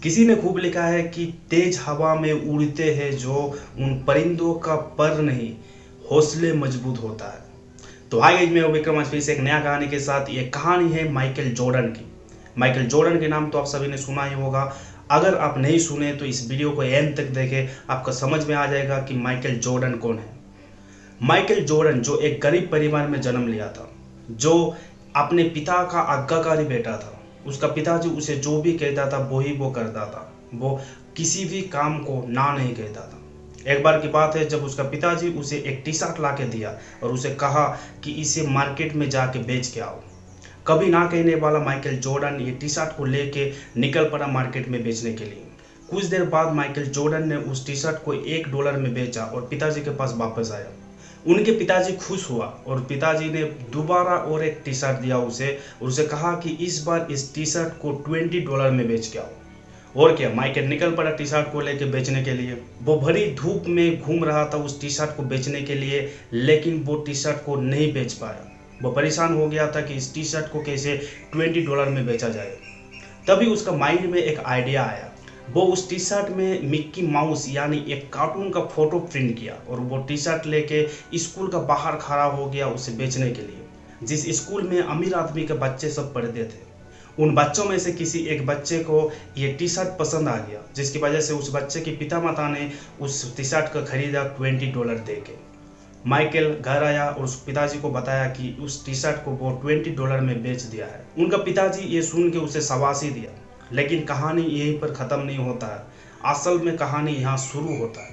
किसी ने खूब लिखा है कि तेज हवा में उड़ते हैं जो, उन परिंदों का पर नहीं हौसले मजबूत होता है। तो हाय गाइस, मैं विक्रम आज फिर से एक नया कहानी के साथ। ये कहानी है माइकल जॉर्डन की। माइकल जॉर्डन के नाम तो आप सभी ने सुना ही होगा। अगर आप नहीं सुने तो इस वीडियो को एंड तक देखें, आपको समझ में आ जाएगा कि माइकल जॉर्डन कौन है। माइकल जॉर्डन जो एक गरीब परिवार में जन्म लिया था, जो अपने पिता का आज्ञाकारी बेटा था। उसका पिताजी उसे जो भी कहता था वो करता था। वो किसी भी काम को ना नहीं कहता था। एक बार की बात है जब उसका पिताजी उसे एक टी शर्ट ला के दिया और उसे कहा कि इसे मार्केट में जाके बेच के आओ। कभी ना कहने वाला माइकल जॉर्डन ये टी शर्ट को लेके निकल पड़ा मार्केट में बेचने के लिए। कुछ देर बाद माइकल जॉर्डन ने उस टी शर्ट को $1 में बेचा और पिताजी के पास वापस आया। उनके पिताजी खुश हुआ और पिताजी ने दोबारा और एक टी शर्ट दिया उसे और उसे कहा कि इस बार इस टी शर्ट को $20 में बेच के आओ। और क्या, माइकल निकल पड़ा टी शर्ट को लेके बेचने के लिए। वो भरी धूप में घूम रहा था उस टी शर्ट को बेचने के लिए, लेकिन वो टी शर्ट को नहीं बेच पाया। वो परेशान हो गया था कि इस टी शर्ट को कैसे $20 में बेचा जाए। तभी उसका माइंड में एक आइडिया आया। वो उस टी शर्ट में मिक्की माउस यानी एक कार्टून का फोटो प्रिंट किया और वो टी शर्ट लेके स्कूल का बाहर खड़ा हो गया उसे बेचने के लिए। जिस स्कूल में अमीर आदमी के बच्चे सब पढ़ते थे, उन बच्चों में से किसी एक बच्चे को ये टी शर्ट पसंद आ गया, जिसकी वजह से उस बच्चे के पिता माता ने उस टी शर्ट का खरीदा $20 दे के। माइकल घर आया और उस पिताजी को बताया कि उस टी शर्ट को वो $20 में बेच दिया है। उनका पिताजी ये सुन के उसे शाबाशी दिया। लेकिन कहानी यहीं पर ख़त्म नहीं होता है। असल में कहानी यहाँ शुरू होता है।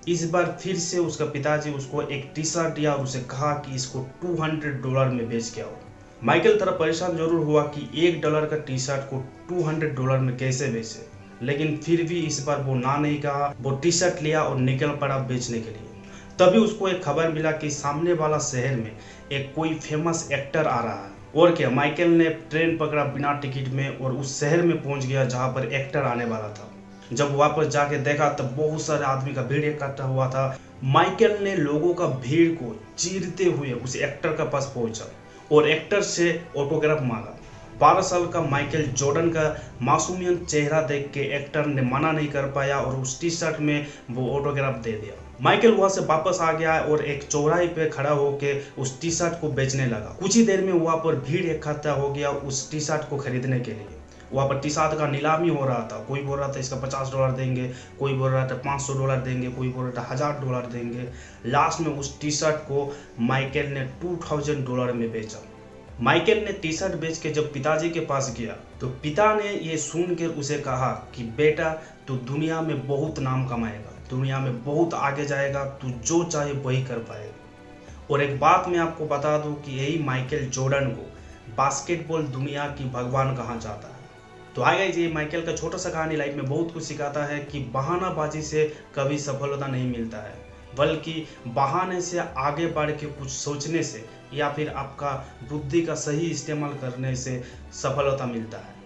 इस बार फिर से उसका पिताजी उसको एक टी शर्ट दिया और उसे कहा कि इसको $200 में बेच के आओ। माइकल तरह परेशान जरूर हुआ कि $1 का टी शर्ट को $200 में कैसे बेचे, लेकिन फिर भी इस बार वो ना नहीं कहा। वो टी शर्ट लिया और निकल पड़ा बेचने के लिए। तभी उसको एक खबर मिला कि सामने वाला शहर में एक कोई फेमस एक्टर आ रहा है। और क्या, माइकल ने ट्रेन पकड़ा बिना टिकट में और उस शहर में पहुंच गया जहां पर एक्टर आने वाला था। जब वापस जाके देखा तब बहुत सारे आदमी का भीड़ इकट्ठा हुआ था। माइकल ने लोगों का भीड़ को चीरते हुए उस एक्टर के पास पहुंचा और एक्टर से ऑटोग्राफ मांगा। 12 साल का माइकल जॉर्डन का मासूमियत चेहरा देख के एक्टर ने मना नहीं कर पाया और उस टी शर्ट में वो ऑटोग्राफ दे दिया। माइकल वहां से वापस आ गया और एक चौराहे पे खड़ा होके उस टी शर्ट को बेचने लगा। कुछ ही देर में वहां पर भीड़ इकट्ठा हो गया उस टी शर्ट को खरीदने के लिए। वहां पर टी शर्ट का नीलामी हो रहा था। कोई बोल रहा था इसका $50 देंगे, कोई बोल रहा था $500 देंगे, कोई बोल रहा था $1000 देंगे। लास्ट में उस टी शर्ट को माइकल ने $2000 में बेचा। माइकल ने टी शर्ट बेच के जब पिताजी के पास गया तो पिता ने ये सुन के उसे कहा कि बेटा, तू दुनिया में बहुत नाम कमाएगा, दुनिया में बहुत आगे जाएगा, तू जो चाहे वही कर पाएगा। और एक बात मैं आपको बता दूं कि यही माइकल जॉर्डन को बास्केटबॉल दुनिया की भगवान कहा जाता है। तो हाय गाइस, ये माइकल का छोटा सा कहानी लाइफ में बहुत कुछ सिखाता है कि बहानाबाजी से कभी सफलता नहीं मिलता है, बल्कि बहाने से आगे बढ़ के कुछ सोचने से या फिर आपका बुद्धि का सही इस्तेमाल करने से सफलता मिलता है।